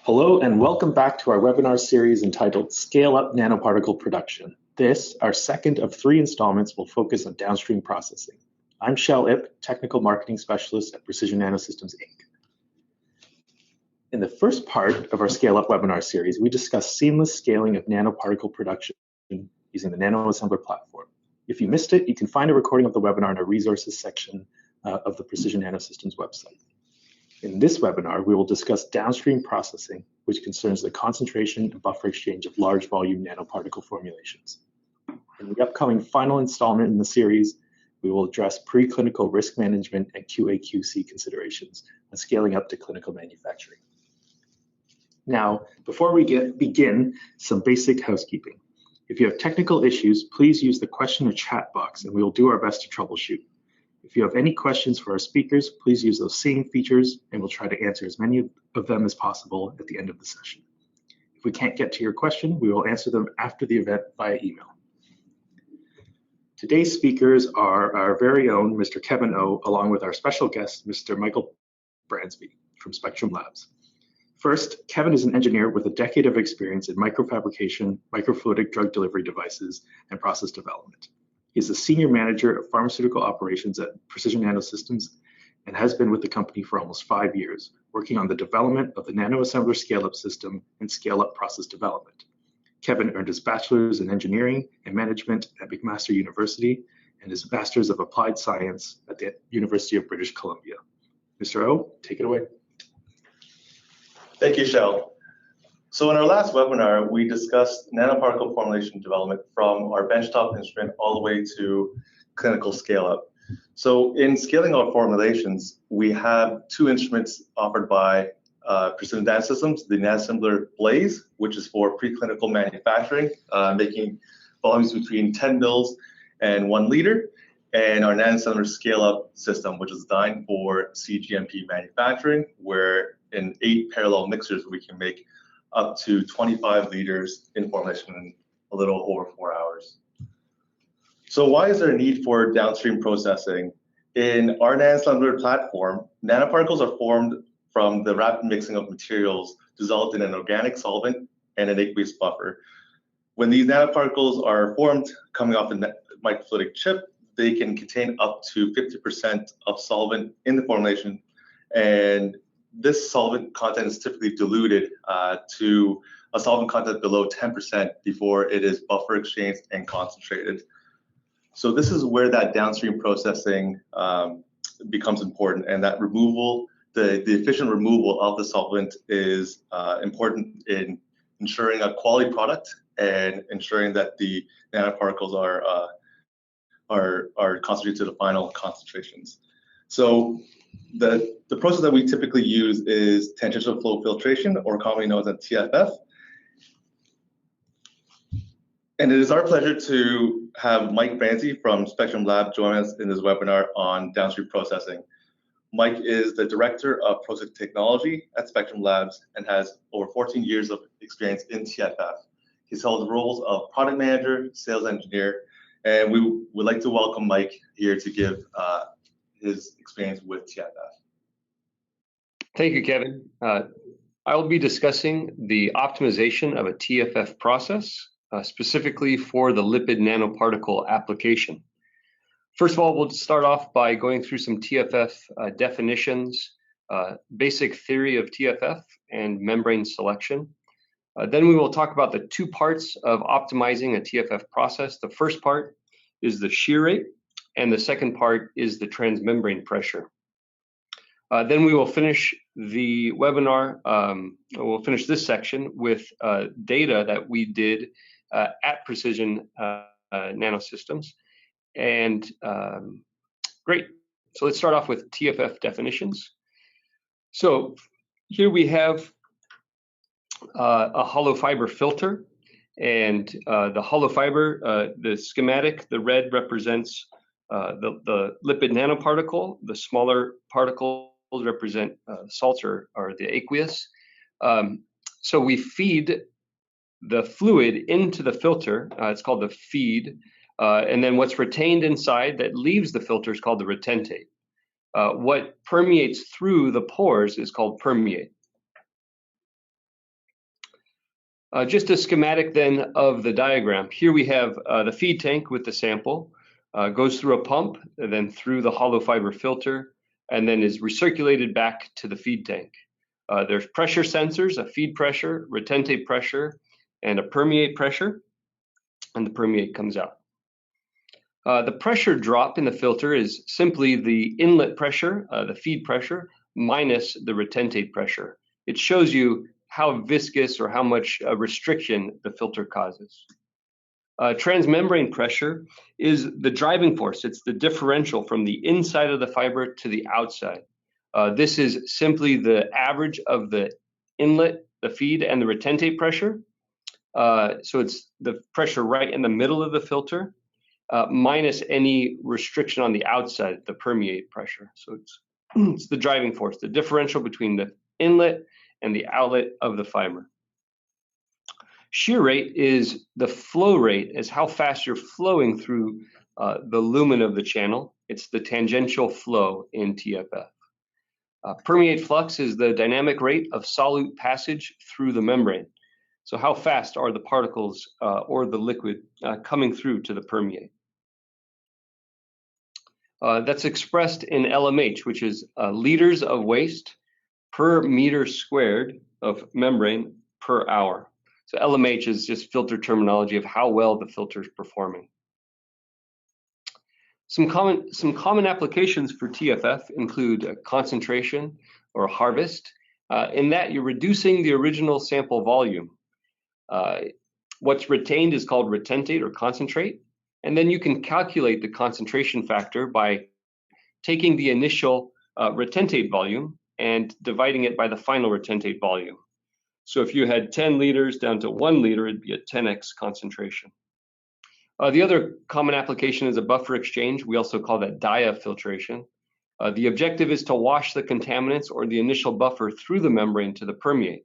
Hello and welcome back to our webinar series entitled Scale Up Nanoparticle Production. This, our second of 3 installments, will focus on downstream processing. I'm Shel Ip, Technical Marketing Specialist at Precision NanoSystems, Inc. In the first part of our Scale Up webinar series, we discussed seamless scaling of nanoparticle production using the NanoAssembler platform. If you missed it, you can find a recording of the webinar in our resources section of the Precision NanoSystems website. In this webinar, we will discuss downstream processing, which concerns the concentration and buffer exchange of large volume nanoparticle formulations. In the upcoming final installment in the series, we will address preclinical risk management and QA/QC considerations when scaling up to clinical manufacturing. Now, before we begin, some basic housekeeping. If you have technical issues, please use the question or chat box and we will do our best to troubleshoot. If you have any questions for our speakers, please use those same features and we'll try to answer as many of them as possible at the end of the session. If we can't get to your question, we will answer them after the event via email. Today's speakers are our very own Mr. Kevin O, along with our special guest, Mr. Michael Bransby from Spectrum Labs. First, Kevin is an engineer with a decade of experience in microfabrication, microfluidic drug delivery devices, and process development. He is the Senior Manager of Pharmaceutical Operations at Precision NanoSystems and has been with the company for almost 5 years, working on the development of the NanoAssembler scale-up system and scale-up process development. Kevin earned his bachelor's in engineering and management at McMaster University and his master's of applied science at the University of British Columbia. Mr. O, take it away. Thank you, Shel. So in our last webinar, we discussed nanoparticle formulation development from our benchtop instrument all the way to clinical scale-up. So in scaling our formulations, we have 2 instruments offered by Precision NanoSystems, the NanoAssembler Blaze, which is for preclinical manufacturing, making volumes between 10 mils and 1 liter, and our NanoAssembler scale-up system, which is designed for cGMP manufacturing, where in 8 parallel mixers we can make up to 25 liters in formulation in a little over 4 hours. So why is there a need for downstream processing? In our NanoAssembler platform, nanoparticles are formed from the rapid mixing of materials dissolved in an organic solvent and an aqueous buffer. When these nanoparticles are formed coming off a microfluidic chip, they can contain up to 50% of solvent in the formulation, and this solvent content is typically diluted to a solvent content below 10% before it is buffer exchanged and concentrated. So this is where that downstream processing becomes important, and that removal, the efficient removal of the solvent is important in ensuring a quality product and ensuring that the nanoparticles are concentrated to the final concentrations. So the process that we typically use is tangential flow filtration, or commonly known as TFF. And it is our pleasure to have Mike Bransby from Spectrum Lab join us in this webinar on downstream processing. Mike is the Director of Process Technology at Spectrum Labs and has over 14 years of experience in TFF. He's held the roles of Product Manager, Sales Engineer, and we would like to welcome Mike here to give his experience with TFF. Thank you, Kevin. I will be discussing the optimization of a TFF process, specifically for the lipid nanoparticle application. First of all, we'll start off by going through some TFF definitions, basic theory of TFF, and membrane selection. Then we will talk about the 2 parts of optimizing a TFF process. The first part is the shear rate, and the second part is the transmembrane pressure. Then we will finish the webinar, we'll finish this section with data that we did at Precision NanoSystems. And great, so let's start off with TFF definitions. So here we have a hollow fiber filter, and the hollow fiber, the schematic, the red represents the lipid nanoparticle, the smaller particles represent salts or the aqueous. So we feed the fluid into the filter, it's called the feed, and then what's retained inside that leaves the filter is called the retentate. What permeates through the pores is called permeate. Just a schematic then of the diagram. Here we have the feed tank with the sample, goes through a pump, and then through the hollow fiber filter, and then is recirculated back to the feed tank. There's pressure sensors, a feed pressure, retentate pressure, and a permeate pressure, and the permeate comes out. The pressure drop in the filter is simply the inlet pressure, the feed pressure, minus the retentate pressure. It shows you how viscous or how much restriction the filter causes. Transmembrane pressure is the driving force. It's the differential from the inside of the fiber to the outside. This is simply the average of the inlet, the feed, and the retentate pressure. So it's the pressure right in the middle of the filter, minus any restriction on the outside, the permeate pressure. So it's the driving force, the differential between the inlet and the outlet of the fiber. Shear rate is the flow rate, is how fast you're flowing through the lumen of the channel. It's the tangential flow in TFF. Permeate flux is the dynamic rate of solute passage through the membrane. So how fast are the particles or the liquid coming through to the permeate? That's expressed in LMH, which is liters of waste per meter squared of membrane per hour. So LMH is just filter terminology of how well the filter is performing. Some common applications for TFF include concentration or harvest. In that, you're reducing the original sample volume. What's retained is called retentate or concentrate. And then you can calculate the concentration factor by taking the initial retentate volume and dividing it by the final retentate volume. So if you had 10 liters down to 1 liter, it'd be a 10x concentration. The other common application is a buffer exchange. We also call that diafiltration. The objective is to wash the contaminants or the initial buffer through the membrane to the permeate.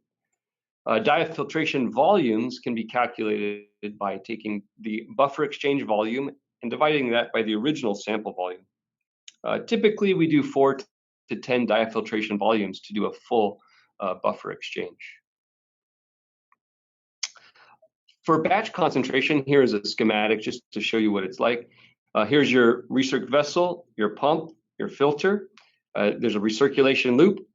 Diafiltration volumes can be calculated by taking the buffer exchange volume and dividing that by the original sample volume. Typically, we do 4 to 10 diafiltration volumes to do a full buffer exchange. For batch concentration, here is a schematic just to show you what it's like. Here's your recirc vessel, your pump, your filter. There's a recirculation loop.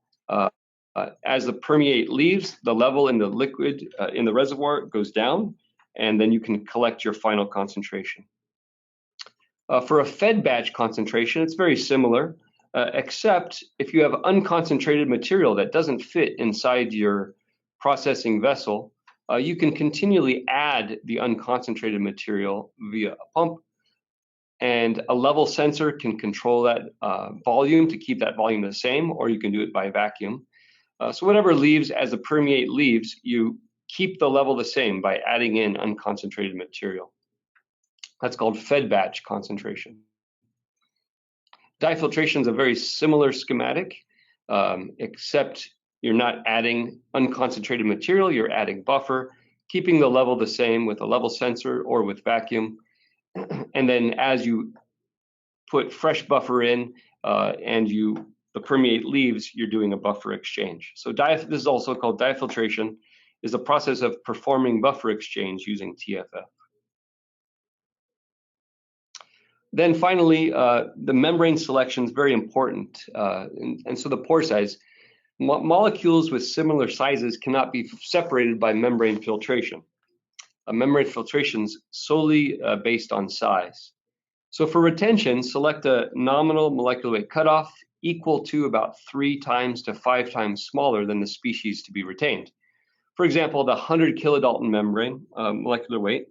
As the permeate leaves, the level in the liquid in the reservoir goes down, and then you can collect your final concentration. For a fed batch concentration, it's very similar, except if you have unconcentrated material that doesn't fit inside your processing vessel, you can continually add the unconcentrated material via a pump, and a level sensor can control that volume to keep that volume the same, or you can do it by vacuum. So whatever leaves, as the permeate leaves, you keep the level the same by adding in unconcentrated material. That's called fed batch concentration. Diafiltration is a very similar schematic, except you're not adding unconcentrated material, you're adding buffer, keeping the level the same with a level sensor or with vacuum. And then as you put fresh buffer in and the permeate leaves, you're doing a buffer exchange. So this is also called diafiltration, is the process of performing buffer exchange using TFF. Then finally, the membrane selection is very important. And so the pore size, molecules with similar sizes cannot be separated by membrane filtration. Membrane filtration is solely based on size. So for retention, select a nominal molecular weight cutoff equal to about 3 times to 5 times smaller than the species to be retained. For example, the 100 kilodalton membrane molecular weight,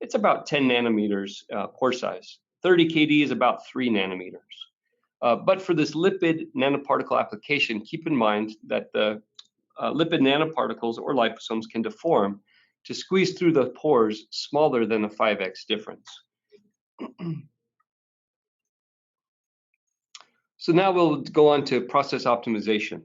it's about 10 nanometers pore size. 30 kD is about 3 nanometers. But for this lipid nanoparticle application, keep in mind that the lipid nanoparticles or liposomes can deform to squeeze through the pores smaller than a 5x difference. So now we'll go on to process optimization.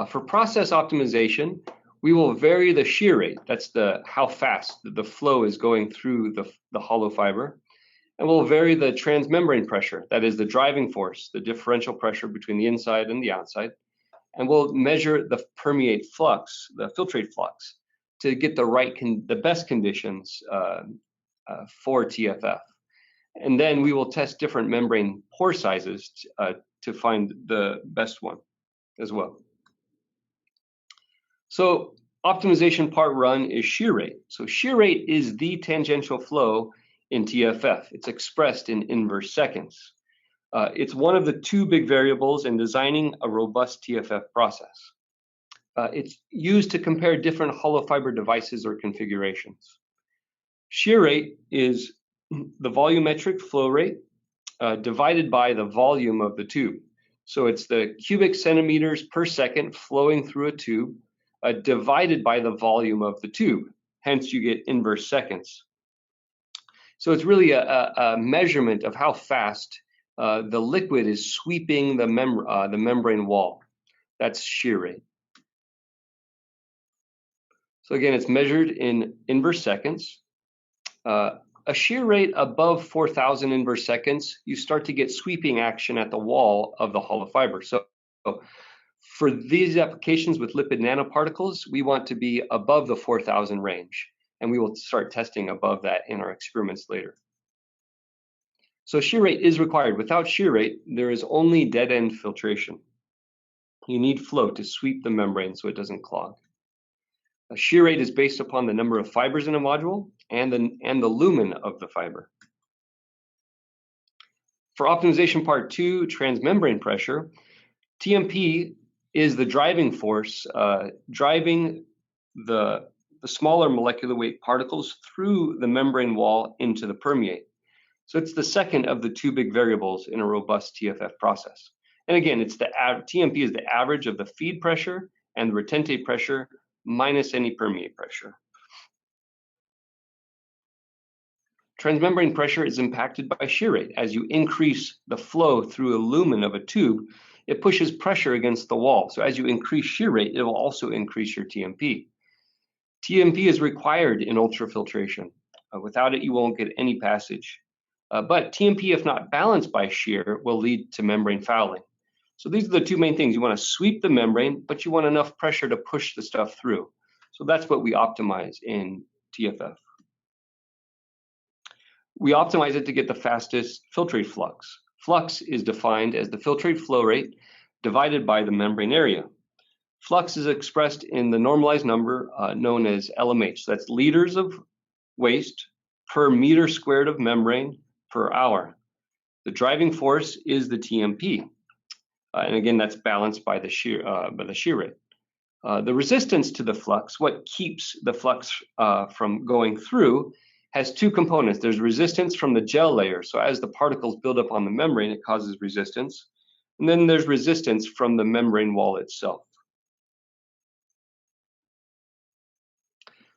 For process optimization, we will vary the shear rate. That's how fast the flow is going through the hollow fiber. And we'll vary the transmembrane pressure. That is the driving force, the differential pressure between the inside and the outside. And we'll measure the permeate flux, the filtrate flux, to get the best conditions for TFF. And then we will test different membrane pore sizes to find the best one as well. So optimization part run is shear rate. So shear rate is the tangential flow in TFF. It's expressed in inverse seconds. It's one of the two big variables in designing a robust TFF process. It's used to compare different hollow fiber devices or configurations. Shear rate is the volumetric flow rate divided by the volume of the tube. So it's the cubic centimeters per second flowing through a tube divided by the volume of the tube. Hence, you get inverse seconds. So it's really a measurement of how fast the liquid is sweeping the membrane wall. That's shear rate. So again, it's measured in inverse seconds. A shear rate above 4,000 inverse seconds, you start to get sweeping action at the wall of the hollow fiber. So for these applications with lipid nanoparticles, we want to be above the 4,000 range, and we will start testing above that in our experiments later. So shear rate is required. Without shear rate, there is only dead-end filtration. You need flow to sweep the membrane so it doesn't clog. A shear rate is based upon the number of fibers in a module and the lumen of the fiber. For optimization part 2, transmembrane pressure, TMP is the driving force driving the smaller molecular weight particles through the membrane wall into the permeate. So it's the second of the two big variables in a robust TFF process. And again, it's TMP is the average of the feed pressure and the retentate pressure minus any permeate pressure. Transmembrane pressure is impacted by shear rate. As you increase the flow through a lumen of a tube, it pushes pressure against the wall. So as you increase shear rate, it will also increase your TMP. TMP is required in ultrafiltration. Without it, you won't get any passage. But TMP, if not balanced by shear, will lead to membrane fouling. So these are the two main things. You want to sweep the membrane, but you want enough pressure to push the stuff through. So that's what we optimize in TFF. We optimize it to get the fastest filtrate flux. Flux is defined as the filtrate flow rate divided by the membrane area. Flux is expressed in the normalized number known as LMH. So that's liters of waste per meter squared of membrane per hour. The driving force is the TMP. And again, that's balanced by the shear rate. The resistance to the flux, what keeps the flux from going through, has two components. There's resistance from the gel layer. So as the particles build up on the membrane, it causes resistance. And then there's resistance from the membrane wall itself.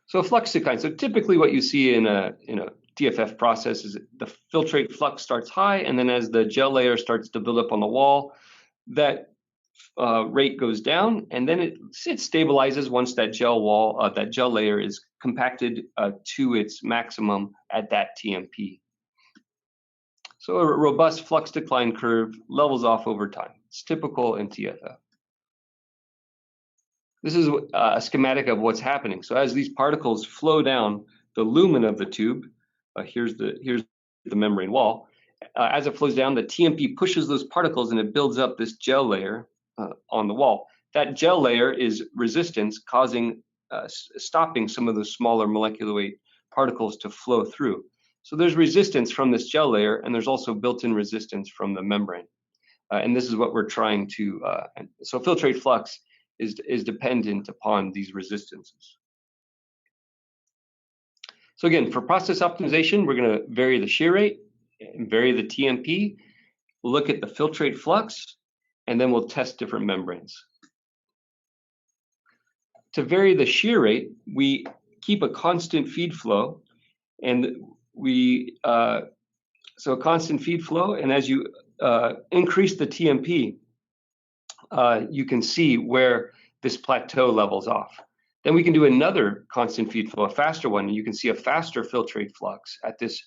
So flux decline. So typically what you see in a TFF process is the filtrate flux starts high, and then as the gel layer starts to build up on the wall, that rate goes down, and then it stabilizes once that gel layer is compacted to its maximum at that TMP. So a robust flux decline curve levels off over time. It's typical in TFF. This is a schematic of what's happening. So as these particles flow down the lumen of the tube, here's the membrane wall. As it flows down, the TMP pushes those particles and it builds up this gel layer on the wall. That gel layer is resistance causing stopping some of the smaller molecular weight particles to flow through. So there's resistance from this gel layer, and there's also built-in resistance from the membrane. And this is what we're trying to, so filtrate flux is dependent upon these resistances. So again, for process optimization, we're going to vary the shear rate, vary the TMP, look at the filtrate flux, and then we'll test different membranes. To vary the shear rate, we keep a constant feed flow, and so a constant feed flow, and as you increase the TMP, you can see where this plateau levels off. Then we can do another constant feed flow, a faster one, and you can see a faster filtrate flux at this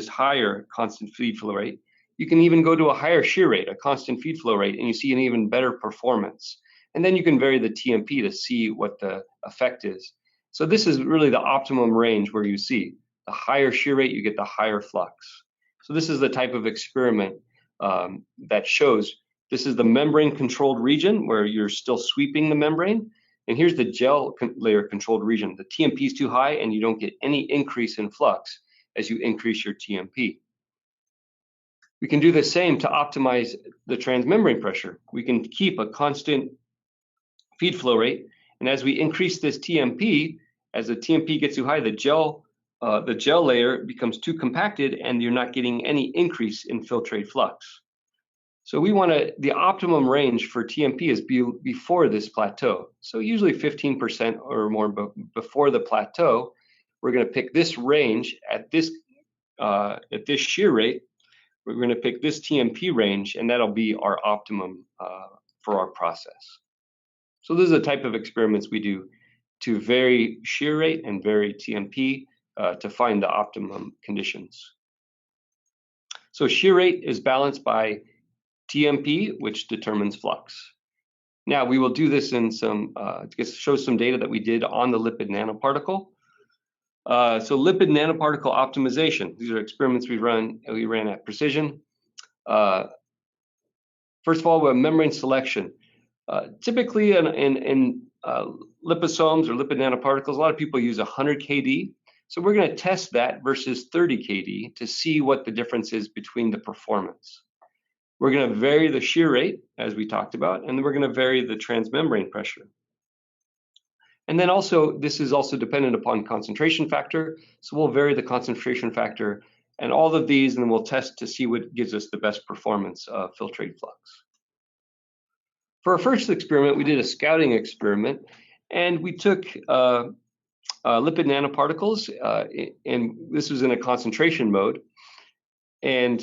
higher constant feed flow rate. You can even go to a higher shear rate, a constant feed flow rate, and you see an even better performance. And then you can vary the TMP to see what the effect is. So this is really the optimum range where you see the higher shear rate, you get the higher flux. So this is the type of experiment that shows this is the membrane controlled region where you're still sweeping the membrane. And here's the gel layer controlled region. The TMP is too high and you don't get any increase in flux as you increase your TMP. We can do the same to optimize the transmembrane pressure. We can keep a constant feed flow rate. And as we increase this TMP, as the TMP gets too high, the gel layer becomes too compacted and you're not getting any increase in filtrate flux. So we want the optimum range for TMP is before this plateau. So usually 15% or more before the plateau. We're going to pick this range at this shear rate. We're going to pick this TMP range, and that'll be our optimum for our process. So this is the type of experiments we do to vary shear rate and vary TMP to find the optimum conditions. So shear rate is balanced by TMP, which determines flux. Now we will do this in some, to show some data that we did on the lipid nanoparticle. So lipid nanoparticle optimization, these are experiments we ran at Precision. First of all, we have membrane selection. Typically in liposomes or lipid nanoparticles, a lot of people use 100 kD. So we're going to test that versus 30 kD to see what the difference is between the performance. We're going to vary the shear rate, as we talked about, and then we're going to vary the transmembrane pressure. And then also, this is also dependent upon concentration factor. So we'll vary the concentration factor and all of these, and then we'll test to see what gives us the best performance of filtrate flux. For our first experiment, we did a scouting experiment, and we took lipid nanoparticles, and this was in a concentration mode. And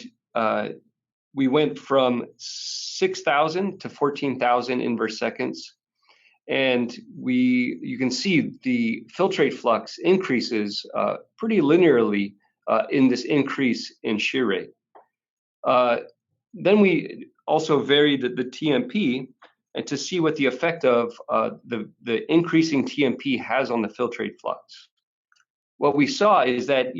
we went from 6,000 to 14,000 inverse seconds. And you can see the filtrate flux increases pretty linearly in this increase in shear rate. Then we also varied the TMP and to see what the effect of the increasing TMP has on the filtrate flux. What we saw is that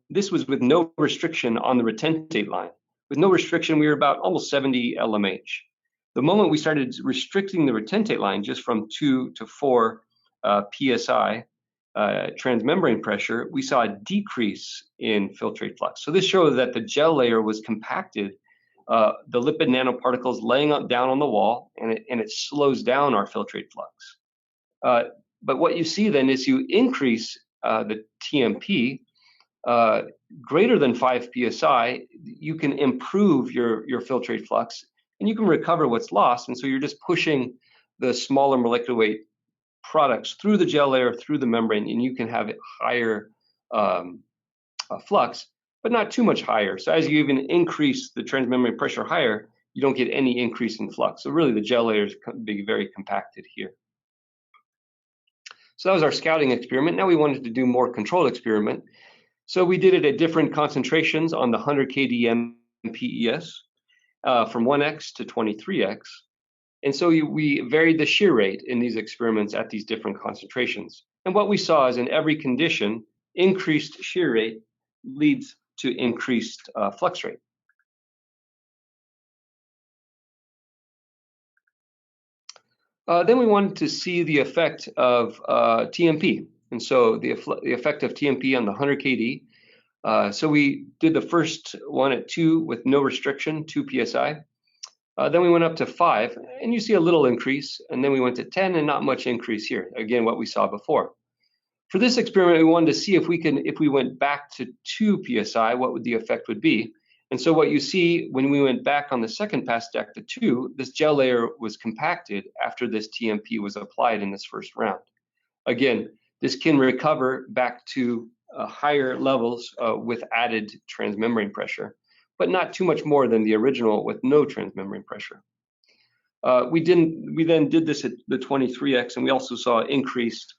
this was with no restriction on the retentate line. With no restriction, we were about almost 70 LMH. The moment we started restricting the retentate line just from 2 to 4 PSI transmembrane pressure, we saw a decrease in filtrate flux. So this showed that the gel layer was compacted, the lipid nanoparticles laying down on the wall, and it slows down our filtrate flux. But what you see then is you increase the TMP greater than 5 PSI, you can improve your filtrate flux and you can recover what's lost. And so you're just pushing the smaller molecular weight products through the gel layer, through the membrane, and you can have it higher flux, but not too much higher. So as you even increase the transmembrane pressure higher, you don't get any increase in flux. So really the gel layer is being very compacted here. So that was our scouting experiment. Now we wanted to do more controlled experiment. So we did it at different concentrations on the 100 kD MPES from 1x to 23x. And so we varied the shear rate in these experiments at these different concentrations. And what we saw is in every condition, increased shear rate leads to increased flux rate. Then we wanted to see the effect of TMP. And so the effect of TMP on the 100 kD. So we did the first one at 2 with no restriction, 2 PSI. Then we went up to 5, and you see a little increase. And then we went to 10, and not much increase here. Again, what we saw before. For this experiment, we wanted to see if we went back to 2 PSI, what the effect would be. And so what you see when we went back on the second pass deck to 2, this gel layer was compacted after this TMP was applied in this first round. Again, this can recover back to higher levels with added transmembrane pressure, but not too much more than the original with no transmembrane pressure. We then did this at the 23x, and we also saw increased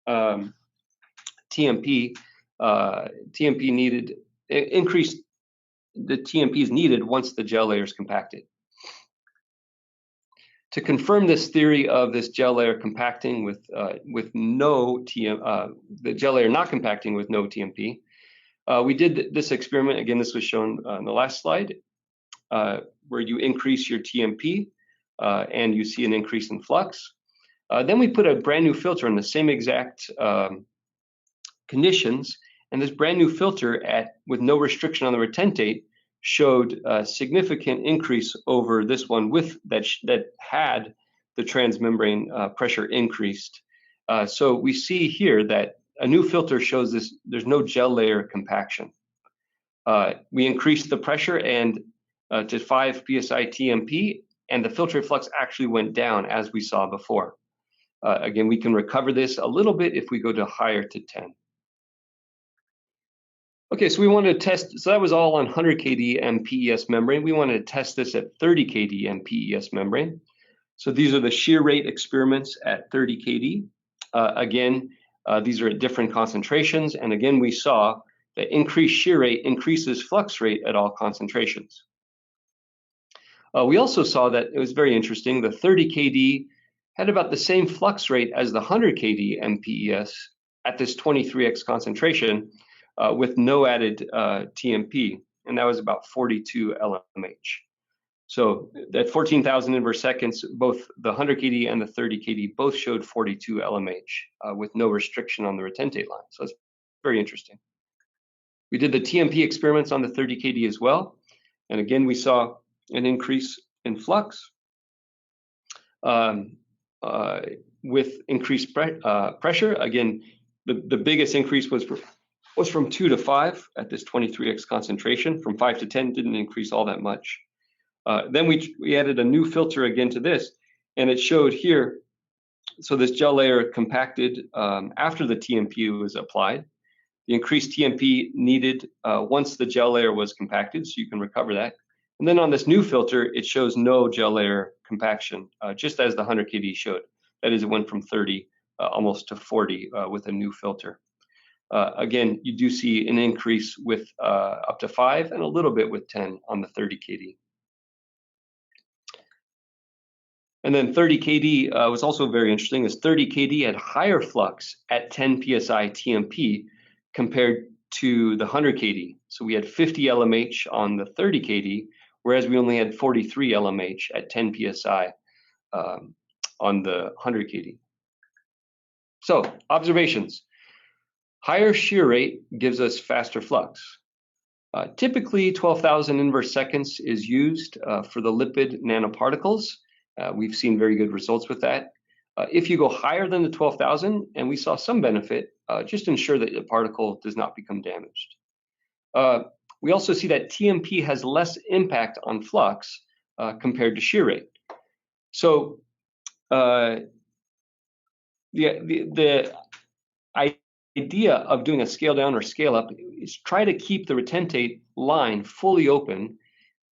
TMP. TMP needed increased. The TMP is needed once the gel layer is compacted. To confirm this theory of this gel layer compacting with no the gel layer not compacting with no TMP, we did this experiment. Again, this was shown on the last slide, where you increase your TMP and you see an increase in flux. Then we put a brand new filter in the same exact conditions, and this brand new filter with no restriction on the retentate showed a significant increase over this one that had the transmembrane pressure increased. So we see here that a new filter shows there's no gel layer compaction. We increased the pressure and to 5 psi TMP, and the filter flux actually went down as we saw before. Again, we can recover this a little bit if we go to higher to 10. Okay, so we wanted to test, so that was all on 100 kD MPES membrane. We wanted to test this at 30 kD MPES membrane. So these are the shear rate experiments at 30 kD. Again, these are at different concentrations. And again, we saw that increased shear rate increases flux rate at all concentrations. We also saw that it was very interesting. The 30 kD had about the same flux rate as the 100 kD MPES at this 23x concentration, with no added TMP, and that was about 42 LMH. So at 14,000 inverse seconds, both the 100 kD and the 30 kD both showed 42 LMH with no restriction on the retentate line. So it's very interesting. We did the TMP experiments on the 30 kD as well, and again we saw an increase in flux with increased pressure. Again, the biggest increase was from 2 to 5 at this 23x concentration. From 5 to 10 didn't increase all that much. Then we added a new filter again to this, and it showed here, so this gel layer compacted after the TMP was applied. The increased TMP needed once the gel layer was compacted, so you can recover that. And then on this new filter, it shows no gel layer compaction, just as the 100 kD showed. That is, it went from 30 almost to 40 with a new filter. Again, you do see an increase with up to 5 and a little bit with 10 on the 30 kD. And then 30 kD was also very interesting, as 30 kD had higher flux at 10 psi TMP compared to the 100 kD. So we had 50 LMH on the 30 kD, whereas we only had 43 LMH at 10 psi on the 100 kD. So observations. Higher shear rate gives us faster flux. Typically 12,000 inverse seconds is used for the lipid nanoparticles. We've seen very good results with that. If you go higher than the 12,000, and we saw some benefit, just ensure that the particle does not become damaged. We also see that TMP has less impact on flux compared to shear rate. So the idea of doing a scale down or scale up is try to keep the retentate line fully open,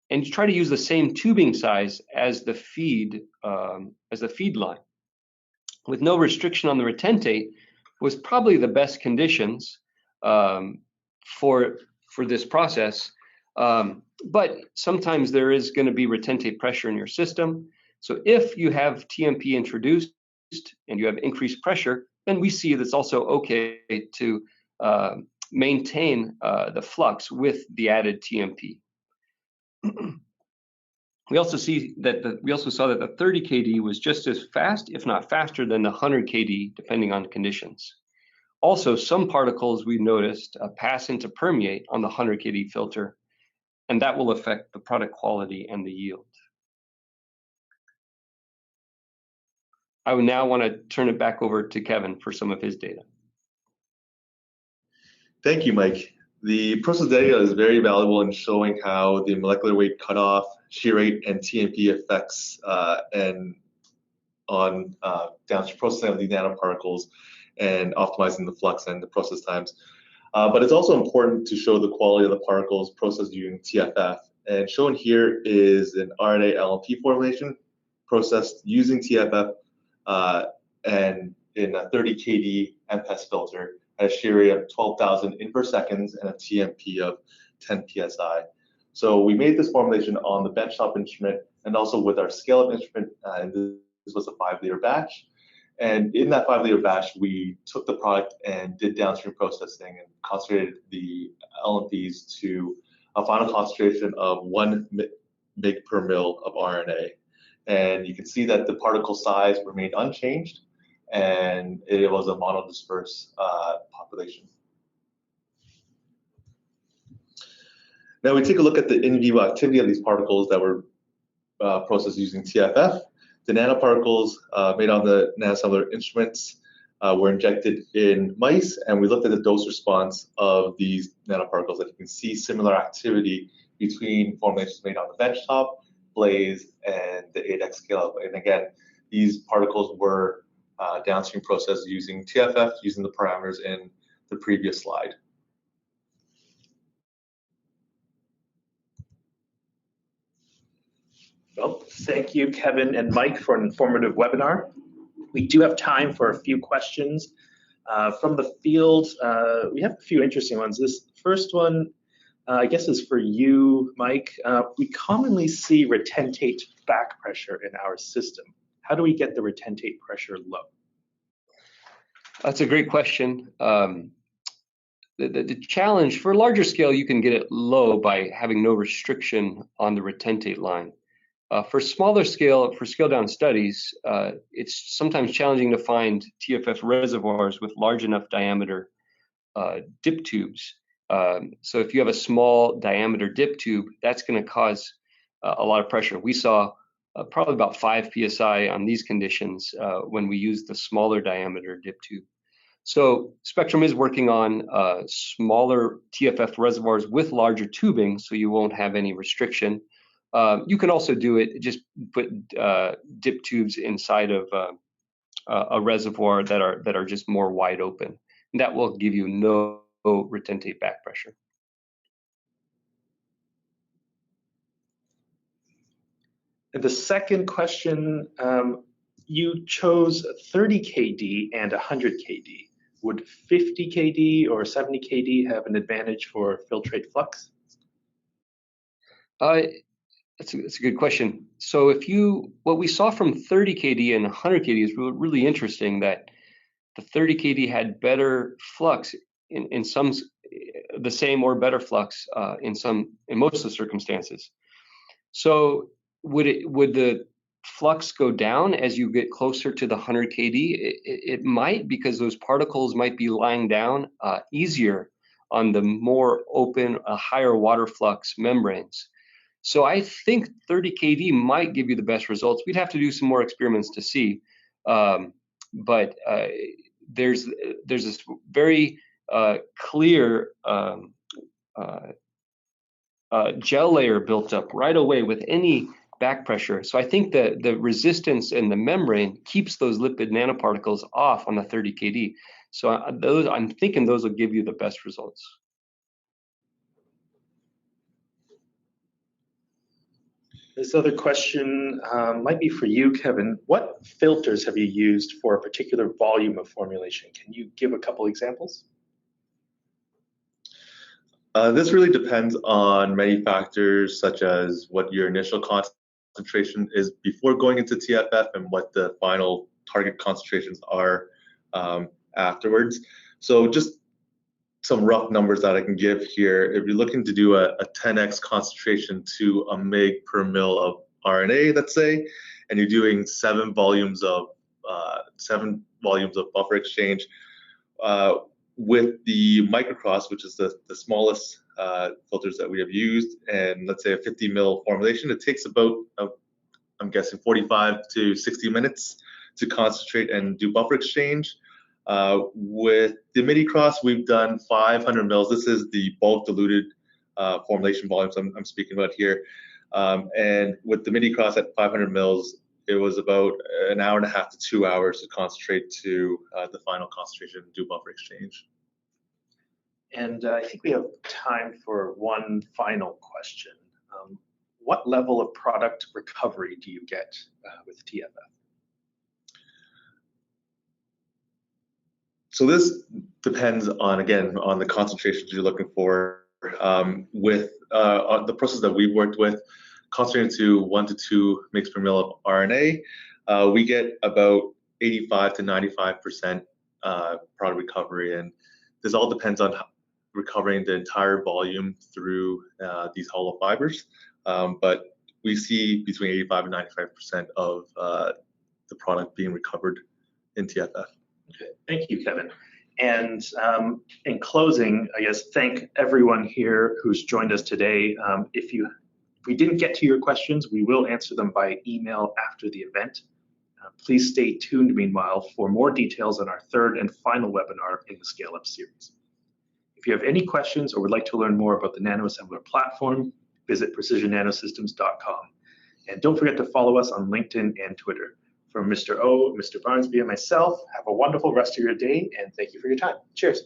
and you try to use the same tubing size as the feed line, with no restriction on the retentate, was probably the best conditions for this process. But sometimes there is going to be retentate pressure in your system. So if you have TMP introduced and you have increased pressure, then we see that's also okay to maintain the flux with the added TMP. We also saw that the 30 kD was just as fast, if not faster, than the 100 kD, depending on conditions. Also, some particles we noticed pass into permeate on the 100 kD filter, and that will affect the product quality and the yield. I would now want to turn it back over to Kevin for some of his data. Thank you, Mike. The process data is very valuable in showing how the molecular weight cutoff, shear rate, and TMP effects and on downstream processing of the nanoparticles and optimizing the flux and the process times. But it's also important to show the quality of the particles processed using TFF. And shown here is an RNA LNP formulation processed using TFF and in a 30 kD MPES filter at a shear rate of 12,000 inverse seconds and a TMP of 10 psi. So we made this formulation on the benchtop instrument and also with our scale-up instrument, and this was a 5-liter batch. And in that 5-liter batch, we took the product and did downstream processing and concentrated the LNPs to a final concentration of 1 mg per mil of RNA. And you can see that the particle size remained unchanged, and it was a monodisperse population. Now we take a look at the in vivo activity of these particles that were processed using TFF. The nanoparticles made on the nanoscellular instruments were injected in mice, and we looked at the dose response of these nanoparticles. And you can see similar activity between formulations made on the benchtop, Blaze, and the 8x scale-up. And again, these particles were downstream processed using TFF, using the parameters in the previous slide. Well, thank you, Kevin and Mike, for an informative webinar. We do have time for a few questions from the field. We have a few interesting ones. This first one, I guess, is for you, Mike. We commonly see retentate back pressure in our system. How do we get the retentate pressure low? That's a great question. The challenge for a larger scale, you can get it low by having no restriction on the retentate line. For smaller scale, for scale down studies, it's sometimes challenging to find TFF reservoirs with large enough diameter dip tubes. So if you have a small diameter dip tube, that's going to cause a lot of pressure. We saw probably about 5 psi on these conditions when we used the smaller diameter dip tube. So Spectrum is working on smaller TFF reservoirs with larger tubing, so you won't have any restriction. You can also do it, just put dip tubes inside of a reservoir that are just more wide open. And that will give you no retentate back pressure. And the second question, you chose 30 kD and 100 kD. Would 50 kD or 70 kD have an advantage for filtrate flux? That's a good question. So what we saw from 30 kD and 100 kD is really interesting, that the 30 kD had better flux in some, the same or better flux in most of the circumstances. So would the flux go down as you get closer to the 100 kD? It might, because those particles might be lying down easier on the more open, higher water flux membranes. So I think 30 kD might give you the best results. We'd have to do some more experiments to see, but there's this very clear gel layer built up right away with any back pressure. So I think that the resistance in the membrane keeps those lipid nanoparticles off on the 30 kD. So I'm thinking those will give you the best results. This other question might be for you, Kevin. What filters have you used for a particular volume of formulation? Can you give a couple examples? This really depends on many factors, such as what your initial concentration is before going into TFF and what the final target concentrations are afterwards. So just some rough numbers that I can give here. If you're looking to do a 10x concentration to a mg per mil of RNA, let's say, and you're doing 7 volumes of buffer exchange with the microcross, which is the smallest filters that we have used, and let's say a 50 mil formulation, it takes about, I'm guessing, 45 to 60 minutes to concentrate and do buffer exchange. With the midi-cross, we've done 500 mils. This is the bulk diluted formulation volumes I'm speaking about here. And with the midi-cross at 500 mils, it was about an hour and a half to 2 hours to concentrate to the final concentration and do buffer exchange. And I think we have time for one final question. What level of product recovery do you get with TFF? So this depends on, again, on the concentrations you're looking for. with the process that we worked with, concentrated to 1 to 2 mg per mil of RNA, we get about 85 to 95% product recovery, and this all depends on recovering the entire volume through these hollow fibers. But we see between 85 and 95% of the product being recovered in TFF. Okay, thank you, Kevin. And in closing, I guess thank everyone here who's joined us today. If we didn't get to your questions, we will answer them by email after the event. Please stay tuned meanwhile for more details on our third and final webinar in the Scale Up series. If you have any questions or would like to learn more about the NanoAssembler platform, visit precisionnanosystems.com. And don't forget to follow us on LinkedIn and Twitter. From Mr. O, Mr. Bransby, and myself, have a wonderful rest of your day, and thank you for your time. Cheers.